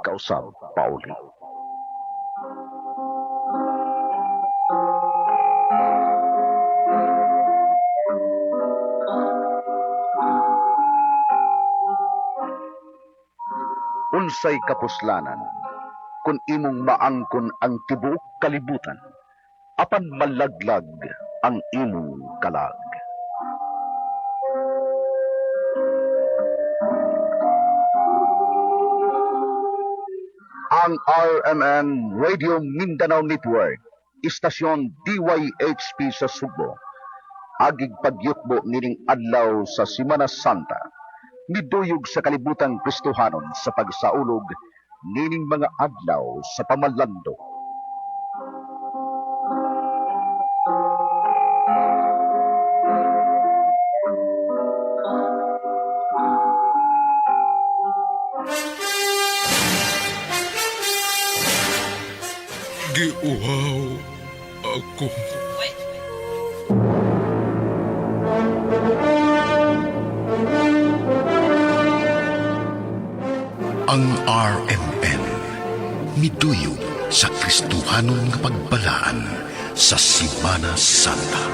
pagkausap, Pauli. Unsay kapuslanan, kung imong maangkon ang tibuok kalibutan, apan malaglag ang imong kalag. Ang RMN Radio Mindanao Network, istasyon DYHP sa Sugbo, agig pagyutbo nining adlaw sa Semana Santa, miduyog sa kalibutang Kristohanon sa pagsaulog nining mga adlaw sa pamalandok. Giuhaw ako. Ang RMN miduyog sa Kristohanon nga pagbalaan sa Semana Santa.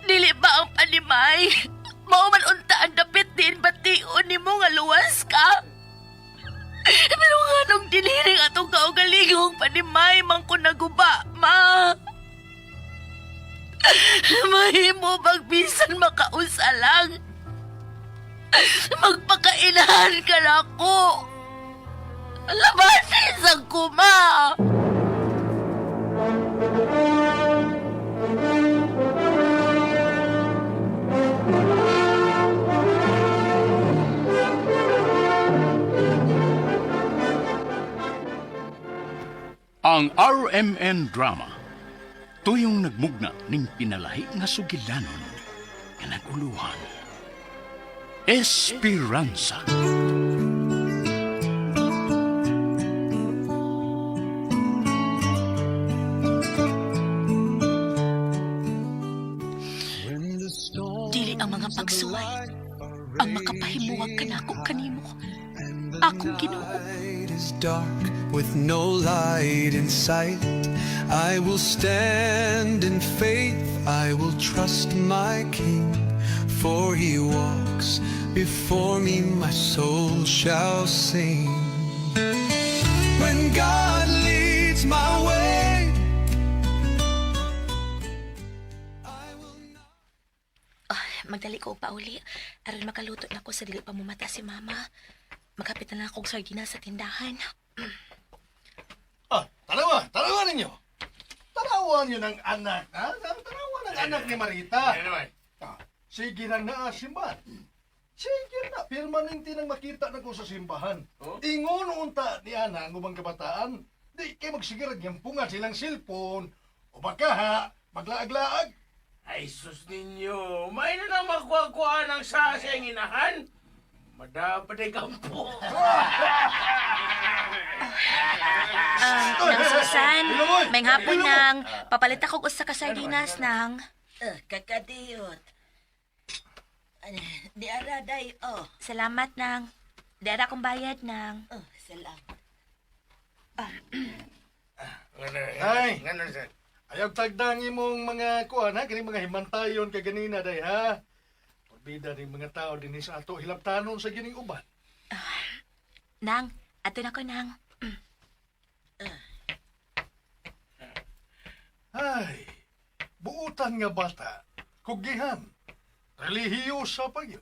Dili ba ang panimay? Mao man unta ang dapit din bation nimo nga luwas ka? Pero nga nung diniring atong kaugalingong panimay man ko naguba, ma. Mahimo magbisan makausa lang. Magpakainahan ka na ako. Labasin sa kuma. Ang RMN drama, tuyong nagmugna ning pinalahi nga sugilanon nga naguluhan. Esperanza. Dili ang mga pagsuway ang makapahimuwag kanako kanimo. Akong Ginoo. Is dark with no light in sight. I will stand in faith, I will trust my King, for he walks before me, my soul shall sing. When God leads my way, I will not... Magdali ko pa uli. Aron makaluto na ko sa dili pa mumata si mama. Magkapit na lang akong sardinas sa tindahan. Tanawa ninyo. Tanawa niyo ng anak, ha? Tanawa ng anak ni Marita. Sige na simbahan. Sige na, permanente nang makita na ko sa simbahan. Ingon unta ni Ana, ang ubang kabataan, di kayo magsigirag yung punga silang silpon, o baka ha, maglaag-laag. Ay, sus ninyo, may na lang makuha-kuha ng sasang inahan. Madapat ay kampo. Nang Susan, may hapon nang papalit ako usa ka sardinas nang. Kakadiyot. Di araday, oh. Salamat nang. Dara kong bayad nang. Oh, salamat. Ay, ayaw tagdangi mong mga kuhan, ha? Kini mga himantayon ka ganina, day, ha? Bida rin mga tao din sa ato hilabtanon sa gining uban. Nang, ato na ko nang. Ay, buutan nga bata, kugihan, relihiyosa pa yun.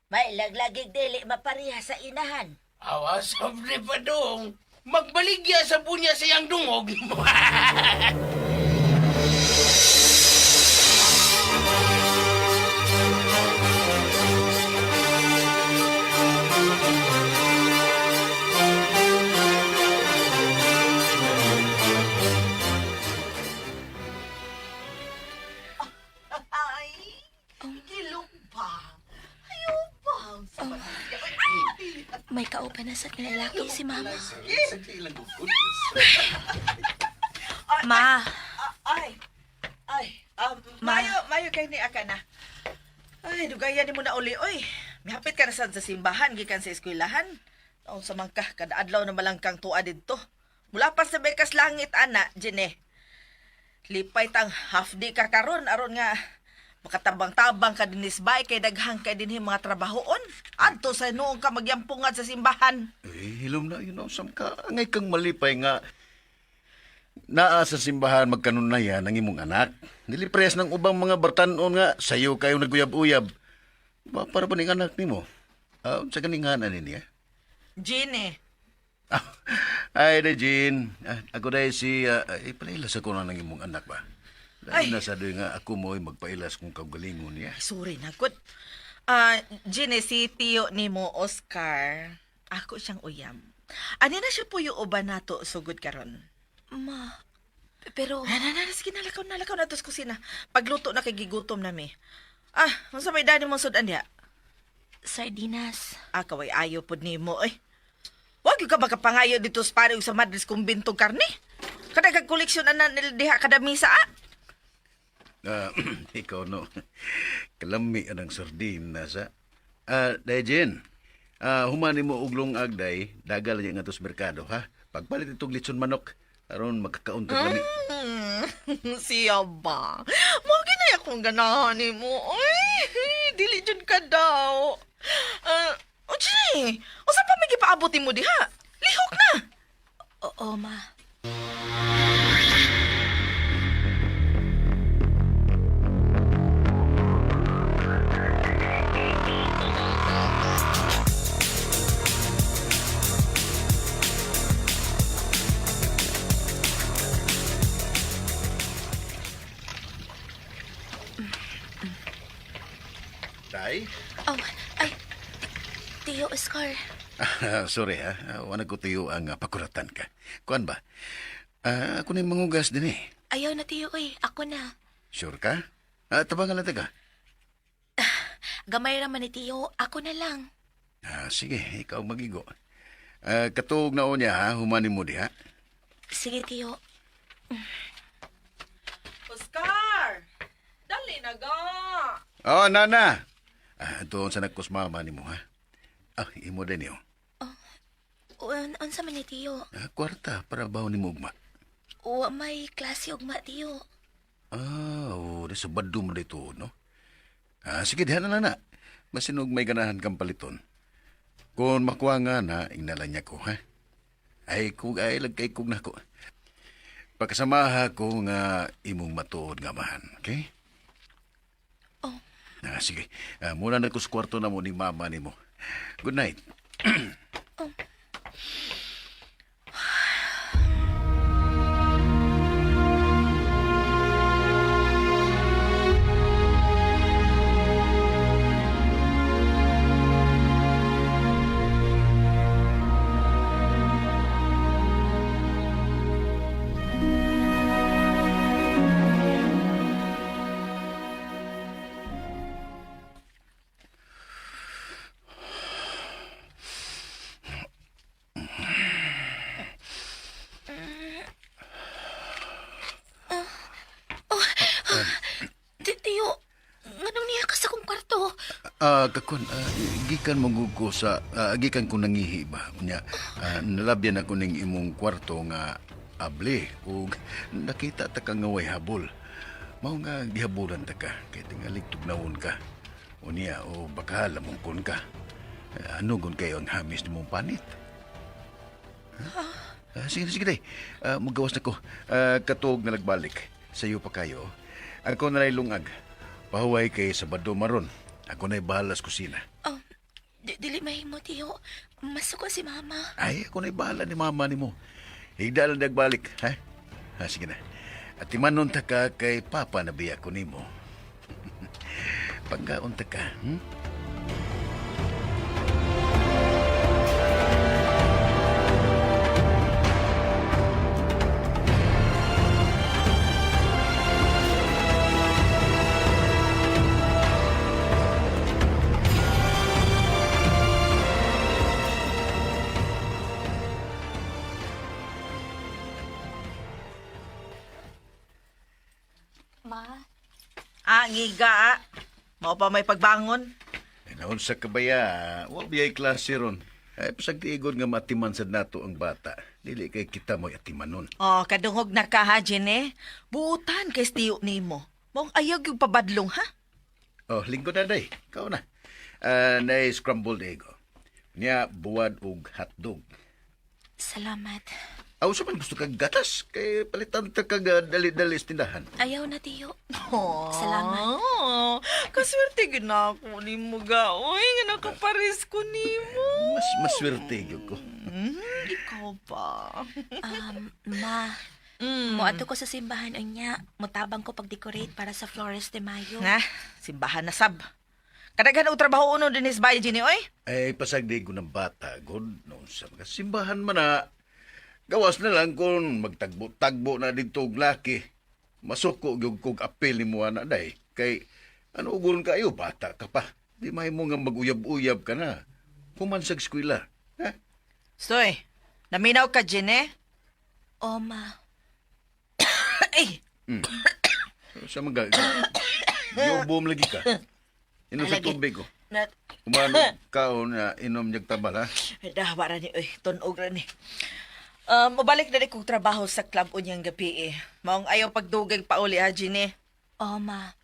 May laglagig dili mapariha sa inahan. Awas, sabi pa dong. Magbaligya sa punya sa iyang dungog. may kauban na sa kinalaki si Mama. Ma, Mayo kay ni aka na. Ay, dugayan ni mo na uli, oy. Mihapit ka na sad sa simbahan, gikan sa eskwelahan. Taon sa mangka, kada adlaw na malangkang tuwa dito. Mula pa sa bekas langit, ana, Jine. Lipay tang half day ka karon aron nga makatabang-tabang ka dinis bay kay daghang kay dinhi mga trabahoon. Adto sa noong ka magyampungad sa simbahan. Hilom na, sam ka. Angay kang malipay nga. Naa sa simbahan magkanunayan ang imong anak. Nilipres ng ubang mga bartanon nga sayo kayo naguyab-uyab. Para pa ning anak nimo? Sa kaninganan niya. Jine. Ay, na Jean. Ako dahil si... ipalailas ako na ng imong anak ba? Dahil Ay. nasa doon nga ako mo'y magpailas kung kagalingon niya. Sorry na, good. Jine, si Tio ni mo, Oscar. Ako siyang uyam. Ani na siya po yung uban nato, sugod karon. Ma, pero... Sige, nalakaw na tos kusina. Pagluto na kay gigutom na mi. Masa may dani mong sudan niya? Sardinas. Kaway ayo pod ni mo, eh. Huwag yung ka makapangayo dito sa parang sa madres kung bintong karne. Kada kag-koleksyon na diha kada misa, Ikaw no. Kalami anang sardin nasa. Dahil Jean, humani mo uglong agday, dagal niya nga to sa merkado, ha? Pagpalit itong litson manok, aron magkakauntog lami. Siya ba? Magi na akong ganahan ni mo. Ay, dili jud ka daw. Ochi, usa pa may gipaabuti mo diha? Lihok na. Oo, Ma. Tay? Oh, ay, Tio Oscar. Sorry ha, wala ko tuyo ang pakuratan ka. Kuan ba? Ako na yung mangugas din eh. Ayaw na, Tio, eh. Ako na. Sure ka? Tabangan lang taga. Gamay raman ni Tio. Ako na lang. Sige, ikaw magigo. Katug na o niya ha, humani mo di ha. Sige, Tio. Oscar! Dali na ga! Nana! Doon sa nagkusmama ni mo ha. Imo din yun. Unsa man ni Tio? Kwarta, para baw ni mo ugma. O may klase ugma, Tio. Sa bado mo dito, no? Sige, dihan na na. Masinog may ganahan kang paliton. Kung makuha nga na, ingnalan niya ko, ha? Ay, kung ay, lagkay kong nako. Pagkasamaha ko nga imong matuod nga mahan, okay? Oh. Sige, muna na ko sa kwarto na mo ni mama ni mo. Good night. Oh. Tio, nganong niya ka sa kong kwarto? Kakon, gikan mong ko sa, gikan ko nangihi ba? Nalabyan ako ning imong kwarto nga able, o nakita ta ka nga way habol. Mao nga gihabulan ta ka, kay tingalig tugnawon ka. O niya, o baka lamungkon ka. Ano gun kayo ang hamis ni mong panit? Sige, day. Magawas na ko. Katog na nagbalik. Sa'yo pa kayo. Ako na lungag. Pahuway kay Sabado maron. Ako na'y bahala sa kusina. Oh, dili mahimo, Tio. Masuko si Mama. Ay, ako na'y bahala ni mama ni mo. Higda lang nagbalik, ha? Sige na. At imanon ta ka kay Papa na biya ko ni mo. Pagkaon ta ka, na, ngiga. Mao pa may pagbangon. Naon sa kabaya, wa biyay klase ron. Ay, pasagtiigon nga matiman sad nato ang bata. Dili kay kita mo'y atimanon. Oh, kadungog na ka ha, Jine. Buutan kay stiyo nimo. Mong ayog yung pabadlong, ha? Oh, lingkod na day. Ikaw na. Na scrambled egg. Niya, buwad og hotdog. Salamat. Aw, sa man gusto kag gatas. Kay palitan ta kag dali-dali sa tindahan. Ayaw na, tiyo. Oh, Salamat. Kaswerte gina ako ni mo ga. Uy, nga nakapares ko ni mo. Mas maswerte gyud ko. Ikaw pa. Ma, muadto ko sa simbahan unya. Mutabang ko pag-decorate para sa Flores de Mayo. Na, simbahan na sab. Kadaghan og trabaho uno din is bahay, Jine, oy. Ay, pasagdi ko ng bata. God, noon sa mga simbahan man na. Gawas na lang kung magtagbo-tagbo na dito og laki. Masuko gyud kog apel ni mo ana day. Kay ano ugon kayo bata ka pa. Di may mo nga maguyab-uyab ka na. Human sa eskwela. Ha? Soy, naminaw ka, Jine? O, ma. Ay, Sa mga yobom lagi ka. Inom sa Lagi. tubig ko. Na, Umano ka o na inom niyag tabal ha. dahwa ra ni, oy, tunog ra ni. Mabalik na rin kong trabaho sa club unyang gabi eh. Maong ayaw pagdugay pauli ha, Jine. o, ma.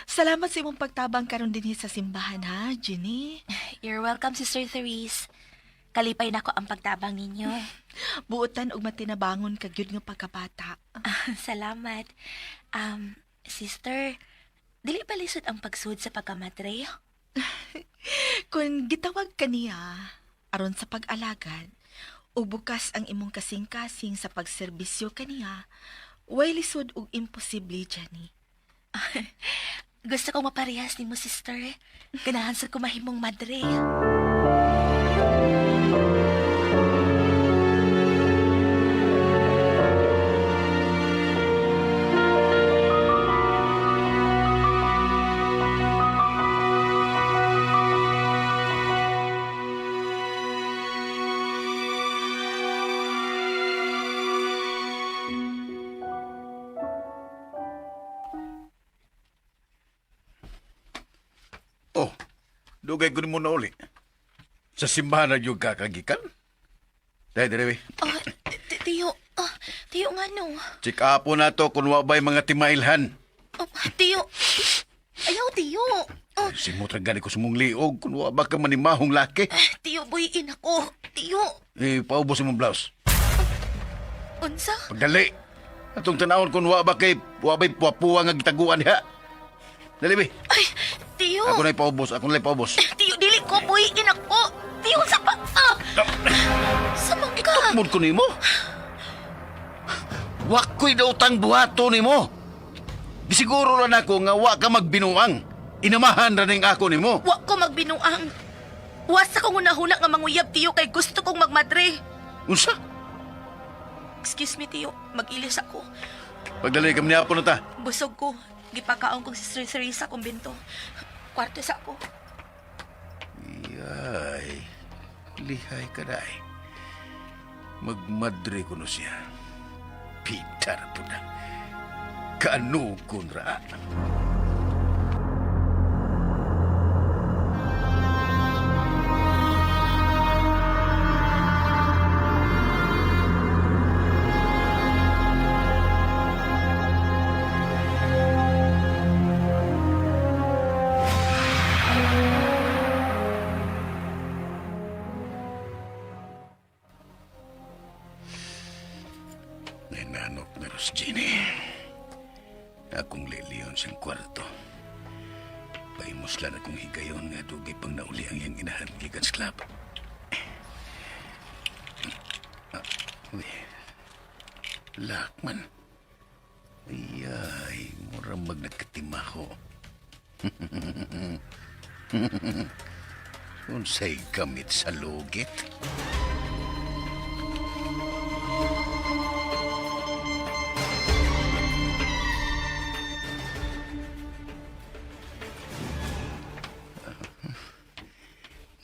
Salamat sa imong pagtabang karon dinhi sa simbahan ha, Jine. You're welcome, Sister Therese. Kalipay na ko ang pagtabang ninyo. Buotan og matinabangon ka gyud nga pagkabata. Salamat. Sister, dili ba lisod ang pagsud sa pagkamadre? Kung gitawag ka niya aron sa pag-alagad ug bukas ang imong kasing-kasing sa pagserbisyo kaniya, way lisod ug imposible, Jenny. Gusto kong maparehas ni mo, sister. Ganahan sa kumahimong madre. Oh, dugay ko ni mo na uli. Sa simbahan na yung kakagikan. Dahil, Derewe. Oh, tiyo. Tiyo nga no. Check up na to kung wabay mga timailhan. Oh, tiyo. Ayaw, tiyo. Oh, Simutang gani ko sa mong liog kung wabay ka manimahong laki. tiyo, buhiin ako. Tiyo. Paubos mong blouse. Unsa? Pagdali. Atong tanawon kung wabay puwa-puwa nga gitaguan niya. Dali, be. Ay, tiyo. Ako na'y paubos. Tiyo, dili ko, buhiin ako. Tiyo, sa pa... Sa ka. Takmod ko nimo. Wako'y dautang buhato nimo. Gisiguro lang ako nga wa ka magbinuang. Inamahan ra ning ako nimo. Wa ko magbinuang. Wasa ko hunahuna nga manguyab, tiyo, kay gusto kong magmadre. Unsa? Excuse me, tiyo. Mag-ilis ako. Pagdali kami niya po na ta. Busog ko. Gipakaon kong si Sister Theresa kong binto. Kwarto sa ako. Yay. Lihay ka na eh. Magmadre ko no siya. Pitar po na. Kanukon ra. Nananok na Ros Jenny. Akong liliyon siyang kwarto. Paimuslan akong higayon nga dugay pang nauli ang iyang inahan gikan sa club. Lakman. Ay, murang magnagkatimaho. Unsay gamit sa lugit?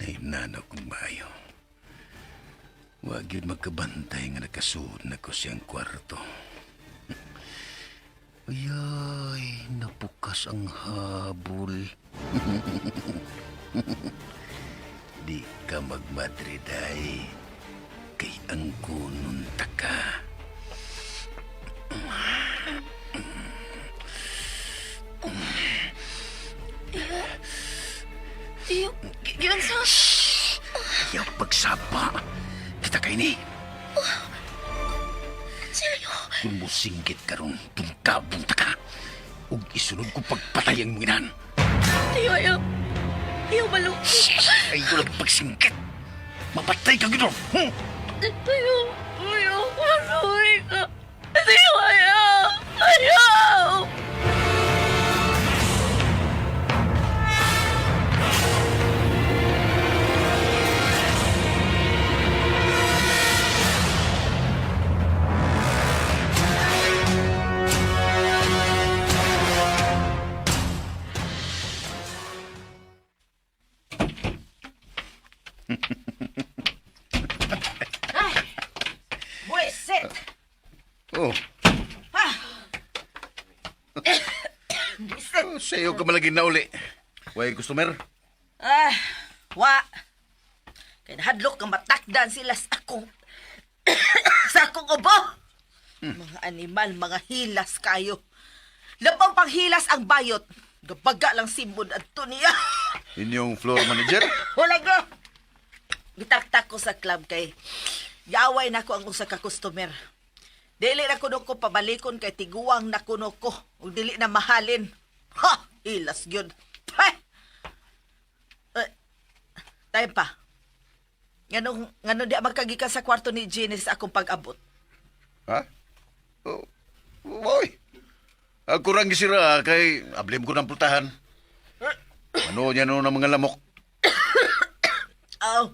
Nainanaw kong bayo. Wag yun magkabantay nga nakasuod na ko siyang kwarto. Ayay, napukas ang habol. Di ka magmadriday, kay ang kununta ka. Yun sa... Ayaw pagsapa. Kita kay ni. Seryo? Kung mo singgit karon, bunta ka. Ug isunod ko pagpatay ang mga Ayaw. Ayaw malungkot. Ay, walang pagsinggit. Mapatay ka gito. Ayaw. Maruhay ka. Ayaw. Buwisit! Oh, Buwisit! sa'yo ka malagin na uli. Way customer? Wa. Kaya nahadlok nga matakdan sila sa akong... sa akong ubo. Mga animal, mga hilas kayo. Labang pang hilas ang bayot. Gabaga lang simbod at niya. Inyong floor manager? Wala ko. Gitaktak ko sa club kay yaway na ko ang usa ka customer. Dili na kuno ko pabalikon kay tiguang na kuno ko ug dili na mahalin. Ha! Hilas gyud. Tayo pa. Ngano di magkagikan sa kwarto ni Jenny sa akong pag-abot. Ha? Oh, boy. Ako rang gisira kay ablim ko ng pultahan. Ano niya no ng mga lamok? Aw.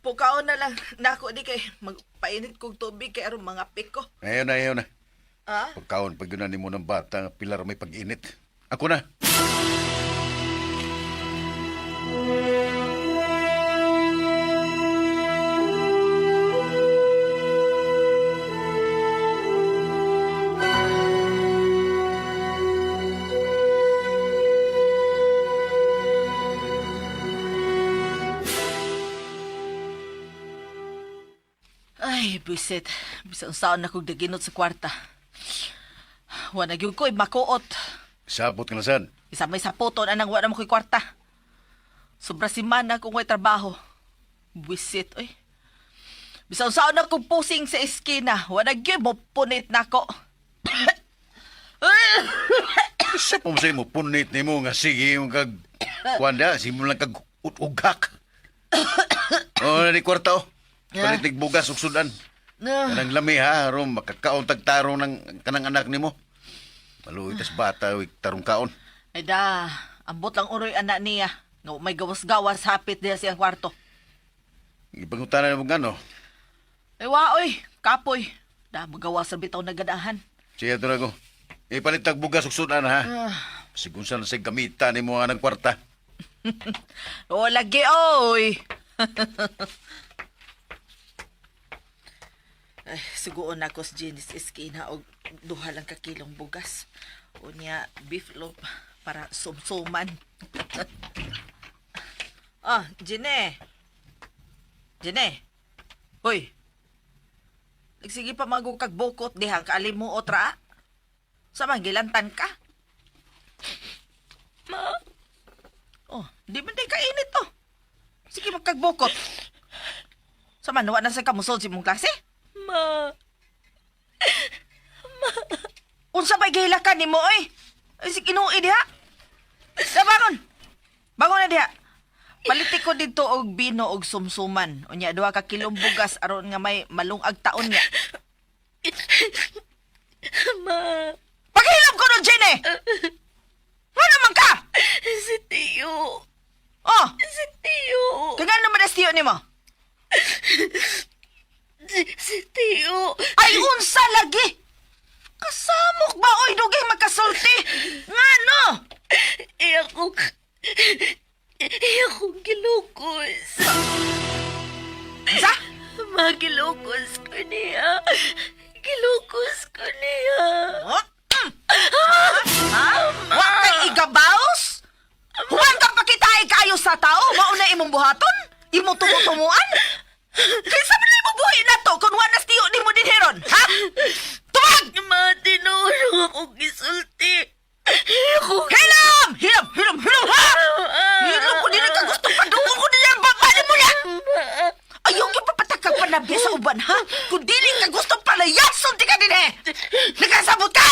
Pukaon na lang nako di kay magpainit kog tubig kay aron mga piko. Ayaw na. Ah? Pagkaon pag yun mo ng bata, pilar may pag-init. Ako na. Ay, bisit. Bisang saan na kong daginot sa kwarta. Wala gyud ko'y makuot. Sabot ka na saan? Isa may sapoton anang wala mo ko'y kwarta. Sobra simana kung ko'y trabaho. Bisit, oy. Bisang saan na kong pusing sa eskina. Wala gyud mo punit na ko. Sa pumasay mo, punit ni mo nga sige yung kag... Wanda, simul lang kag utugak. O, na di kwarta o. Palitig bugas ug sudan. Kanang lami ha, aron makakaon tagtarong ng kanang anak nimo. Maluoy tas bata ug tarong kaon. Ay da, ambot lang uroy anak niya. Nga may gawas-gawas hapit diya siyang kwarto. Ipangutana mo gano. Ay waoy, kapoy. Da, magawas sa bitaw na gadahan. Siya to na ko. Ipalitag bugas ug sudan ha. Sigun sa say gamitan nimo anang kwarta. O lagi oy. Ay, suguon ako sa Jenny's Eskina og duha lang ka kilong bugas. O niya beef loaf para sumsuman. Jenny. Jenny. Hoy. Sige pa magukag bukot dihang kaalim mo otra. Sa gilantan ka. Ma, Di ba di kainit to? Sige magkagbukot. Sa man, na sa kamusod si mong klase? Ma. Unsa ba'y gihilakan ni mo, oy? Ay, sige, inuwi diha. Bangon. Bangon na diha. Palitik ko dito og bino og sumsuman. Unya, 2 ka kilong bugas aron nga may malungag taon niya. Ma. Paghilap ko nun, Jenny! Tiyo. Oh, Si Tiyo. kaya naman as tiyo ni mo? Si Tiyo. Ay, unsa lagi! Kasamok ba, oy, dugay magkasulti? Nga, no? Iyakong gilukos. Sa? Magilukos ko niya. Gilukos ko niya. Oh? Wa kay igabaos? Huwag kang pakitaay kayo sa tao, mauna imong buhaton? Imong tumutumuan? Kaysa mo mo buhay na to kung wanas tiyo ni mo din heron, ha? Tumag! Matinulong akong gisulti. Hilam! Hilam, ha? Hilam ko din ka gusto pa doon ko din ang babae mo na! Ayaw yung papatakag panabya sa uban, ha? Kung dili ka gusto palayason, di ka din eh! Nagkasabot ka!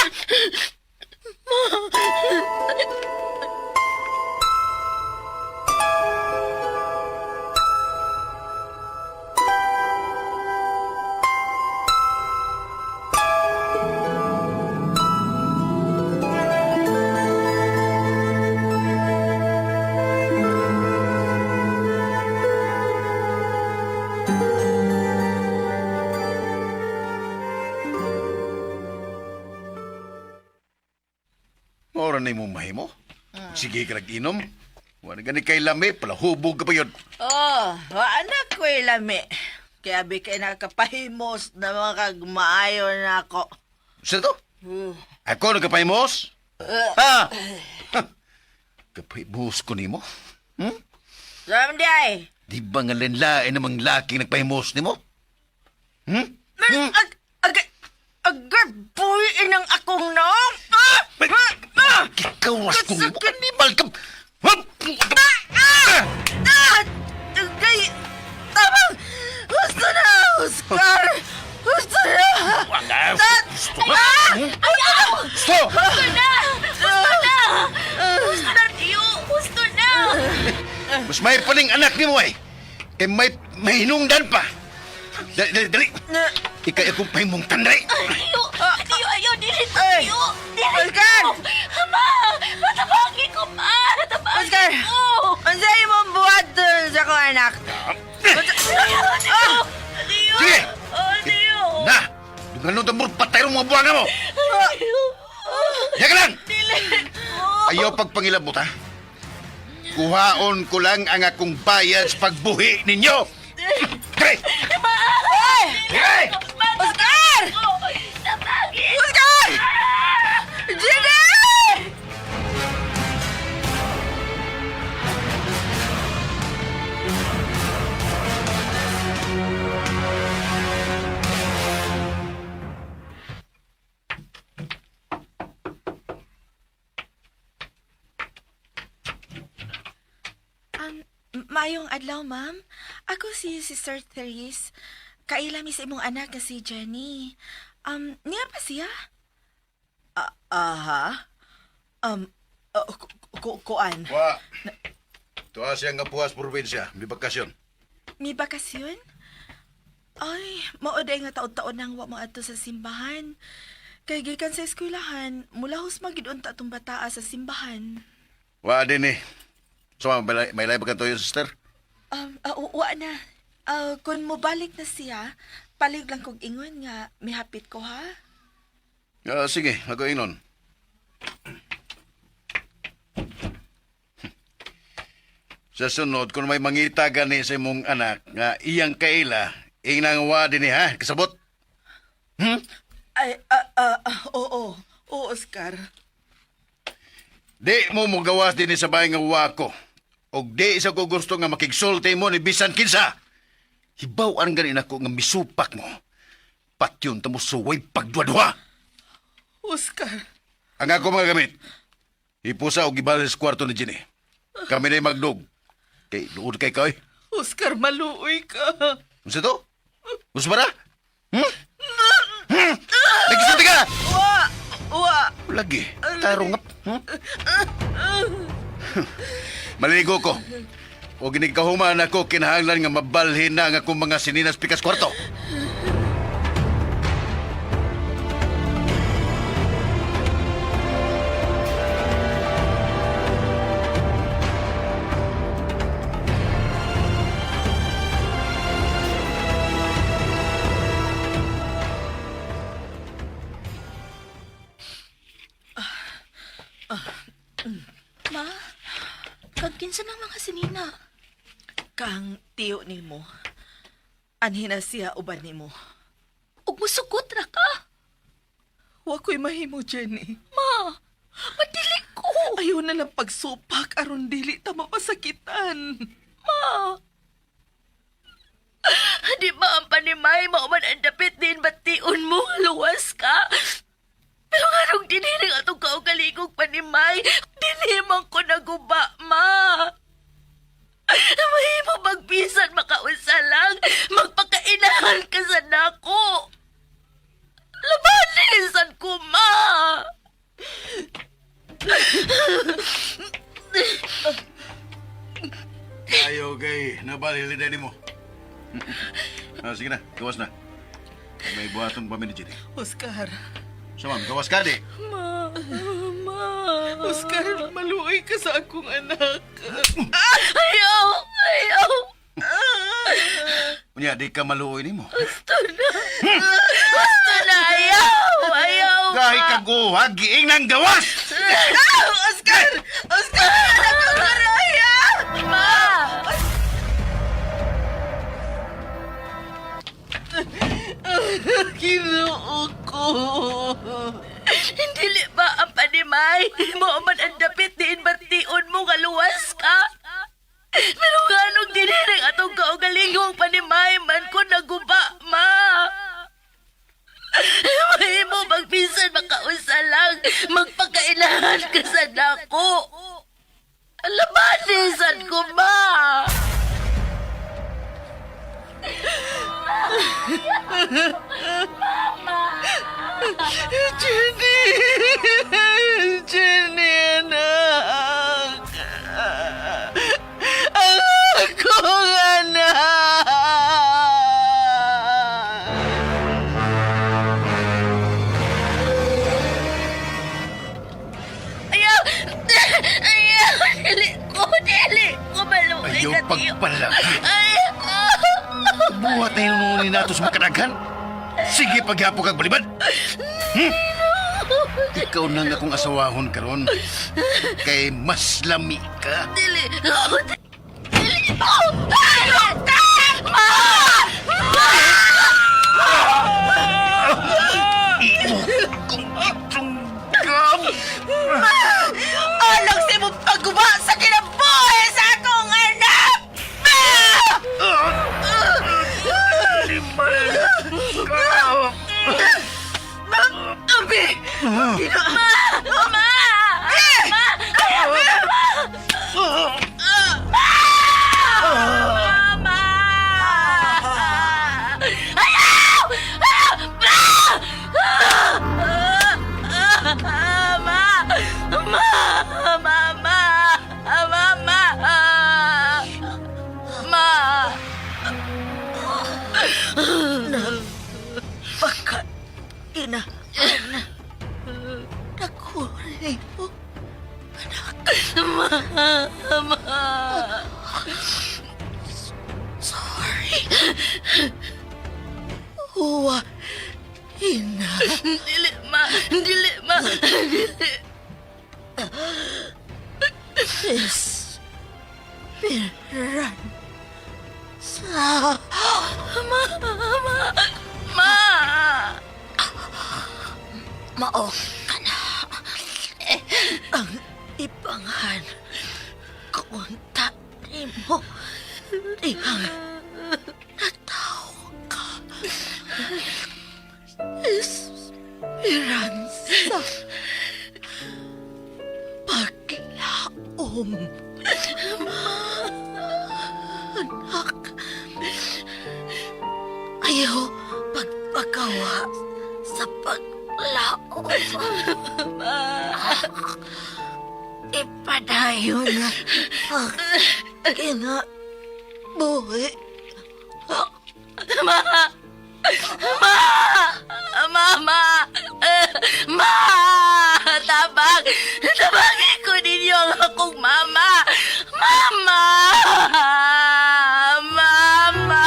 Maura na imong mahimo. Sige ka nag-inom. Wala gani kay lami, palahubog ka pa yun. Oh, anak ko lami. Kaya bi kay nakapahimos na mga kagmaayo na ako. Saan to? Ako nagkapahimos? Ha? Kapahimos ko nimo? Samday! Di ba nga lenlain namang laking nagpahimos nimo? Agarboy inang akong nong! Ikaw was kong nimo? Kanibal ka! Tagay! Tamang! Gusto na, Oscar! Gusto na! Gusto na! Gusto! Gusto na! Gusto na, Tiyo! Gusto na! Mas may paling anak ni mo eh. May hinungdan pa. Dali. Ikay akong pahimong tanday. Tiyo! Tiyo, ayaw! Dili to, Ay! Tiyo! Dili Oscar! to! Ama! Matabangin ko, Ma! Oscar! Matabangin ko! Ang sa'yo mong buhat dun sa kong anak. Tiyo! Tiyo! Sige! Oh, Tiyo! Na! Dungan tambur patay rin mga buwanga mo. Tiyo! Yaga lang! Dili ko! Ayaw pagpangilabot ha. Kuhaon ko lang ang akong bayad sa pagbuhi ninyo. Kay! Kay! Oscar! Tabangin! Oscar! Jenny! Maayong adlaw, ma'am. Ako si Sister Therese. Kailami sa imong anak nga si Jenny. Niya pa siya? Aha? Kuan. Wa. Tuwa siya nga puwas probinsya. May bakasyon. May bakasyon? Ay, mauday nga taon-taon nang wa mo ato sa simbahan. Kay gikan sa eskwelahan, mula hus magidunta tong bataa sa simbahan. Wa din eh. So, may live ka to yung sister? Wa na. Kung mobalik na siya, palig lang kong ingon nga, may hapit ko, ha? Sige, ako inon. Sa sunod, kung may mangita gani sa imong anak, nga iyang kaila, inangwa din eh, ha? Kasabot? Ay, oo. Oo, Oscar. Di mo gawas din sa bahay nga wako. O di isa ko gusto nga makigsulti mo ni bisan kinsa. Hibaw ang ganin ako nga misupak mo. Patyon tamo suway pagduwa-duwa. Oscar. Ang ako mga gamit. Ipusa o gibalik sa kwarto ni Jenny. Kami na magdog. Kay luod kay kay. Oscar, maluoy ka. Unsa to? Unsa ba na? Nagsulti ka! Wa. Lagi. Tarungap. Maligo ko. O ginigkahuman ako kinahanglan nga mabalhin na nga akong mga sininas pikas kwarto. Kinsa ng mga sinina? Kang tiyo nimo. Anhin na siya uban nimo. Ug musugot ra ka. Wa ko'y mahimo, Jenny. Ma, madili ko. Ayaw na lang pagsupak aron dili ta mapasakitan. Ma. Di ba ang panimay mauman ang dapit din bation mo luwas ka? Pero nga nung diniling atong kaugaligog panimay, dinimang ko naguba, ma. Mahimo magbisan makausa lang, magpakainahan ka sa nako. Labanisan ko, ma. Ayaw kay nabaliliday mo. Sige na, gawas na. May buhatong pamin ni Jenny. Oscar. So ma'am, gawas ka di. Ma. Oscar, maluoy ka sa akong anak. Ayaw! Ayaw! Unya, di ka maluoy ni mo. Gusto na! Ayaw! Ayaw! Kahit ka guhag, giing ng gawas! Oscar! Oscar! Nakumaraya! Ma! Ginoo ko. Hindi ba ang panimay? Mo man ang dapit din bation mo nga luwas ka? Pero nga nung diniring atong kaugalingong panimay man ko naguba, ma. May mo magpisan makausa lang, magpakainahan ka sa nako. Labanisan ko, ma. Jenny! Jenny, anak! Ang akong anak! Ayaw! Ayaw! Dili ko maluwi Ayaw na tiyo. pagpalag. Ayaw! Buhat na yung nungulin nato sa makadaghan. Sige, paghapo kag balibad. Ikaw na nga akong asawahon karon. Kay mas lami ka. Dili! Dili! Ayaw! Ma! Imo kung itunggam. Alang sa mong pagguba sa kinabuhi sa akong anak! Abi! Ma! Ma! Mama! Ayaw! Mama! Mama! Mama! Ma! Baka inahan. Nakulay mo. Mama! Sorry. Huwa. Ina. Dili, ma! Dili, ma! Dili! Piran. Sa... Ma! Ma! Maong ka na. Ang ibanghan. Kunta ni mo. Dihang nataw ka. Esperanza. Paglaom. Anak. Ayaw pagpagawa sa paglaom. Ipadayon na ang kinabuhi. Ma! Ma! Mama! Ma! Tabang! Tabangin ko ninyo ang akong mama! Mama! Mama!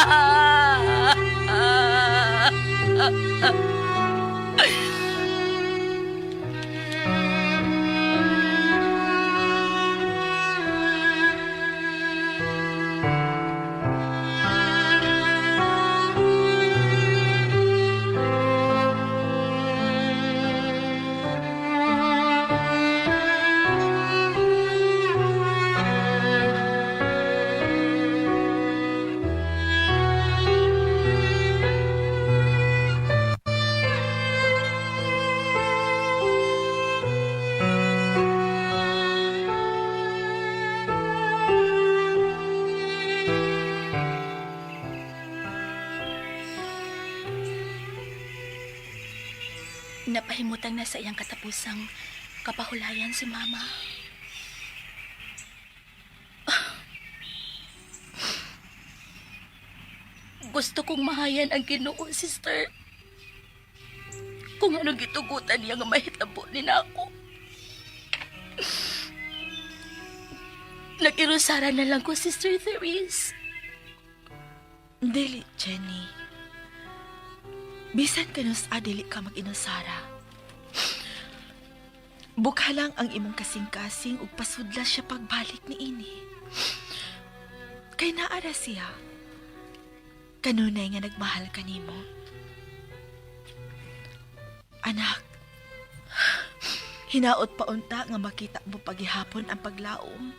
Napahimutang na sa iyang katapusang kapahulayan si Mama. Gusto kong mahayan ang Ginoo, sister. Kung anong gitugutan niya nga mahitabo ni nako. Nag-irusara na lang ko, Sister Therese. Dili, Jenny. Bisan kanus dili ka mag-inusara. Bukha lang ang imong kasing-kasing ug pasudla siya pagbalik ni ini. Kay naara siya. Kanunay nga nagmahal kanimo. Anak, hinaot pa unta nga makita mo pagihapon ang paglaom.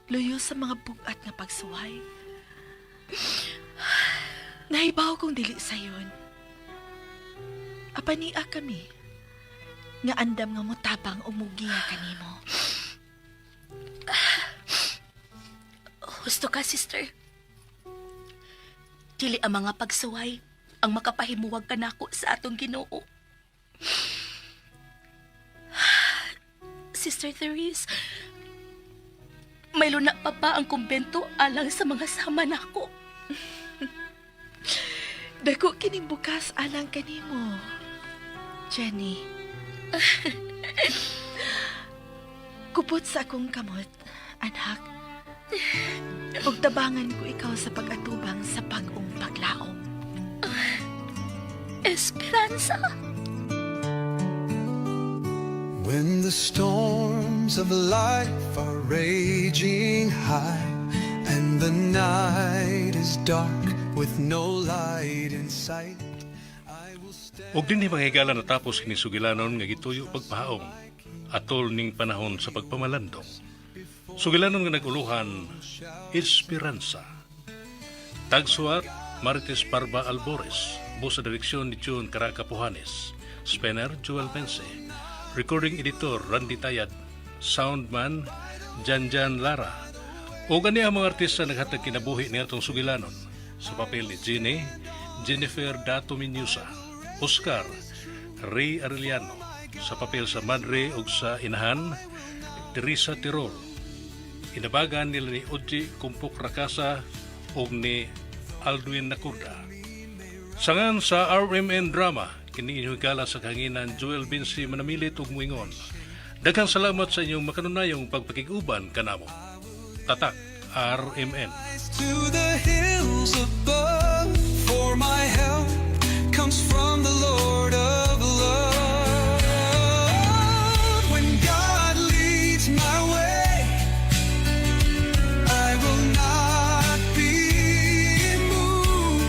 Luyo sa mga bugat nga pagsuway. Nahibaw kong dili sayon. Apania kami. Nga andam nga mo tabang umugi nga kanimo. Husto ka, sister. Dili ang mga pagsuway ang makapahimuwag ka nako sa atong Ginoo. Sister Therese, may luna pa ba ang kumbento alang sa mga sama nako? Dako kining bukas alang kanimo, Jenny. Kupot sa akong kamot, anak. Ug tabangan ko ikaw sa pag-atubang sa pag-ong paglaom. Esperanza. When the storms of life are raging high and the night is dark with no light in sight, I will stand. Og dinhi manghigala natapos kini sugilanon nga gituyo pagpahaom atol ning panahon sa pagpamalandong. Sugilanon nga naguluhan, Esperanza. Tagsuat, Marites Parba Albores, busa direksyon ni June Caraca Pujanes, Spener Joel Pense, recording editor Randy Tayad, soundman Janjan Lara. O gani ang mga artista naghatag kinabuhi ni atong sugilanon sa papel ni Ginny, Jennifer Dato Minyusa, Oscar Ray Arellano, sa papel sa madre ug sa inahan, Teresa Tirol. Inabagan nila ni Oji Kumpuk Rakasa o ni Aldwin Nakurda. Sangan sa RMN Drama, kiniinyugala sa kahanginan Joel Binsi Manamilit ug Muingon. Daghang salamat sa inyong makanunayong pagpakiguban kanamo. Tatak RMN. To the hills above, for my help comes from the Lord of love. When God leads my way, I will not be moved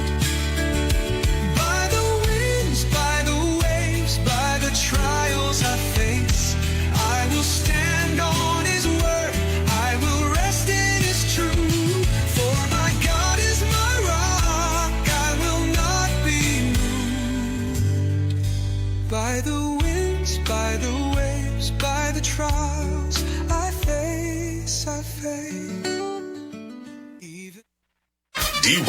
by the winds, by the waves, by the trials I face. I will stand on His word, I will rest in His truth. For my God is my rock, I will not be moved by the winds, by the waves, by the trials I face. Even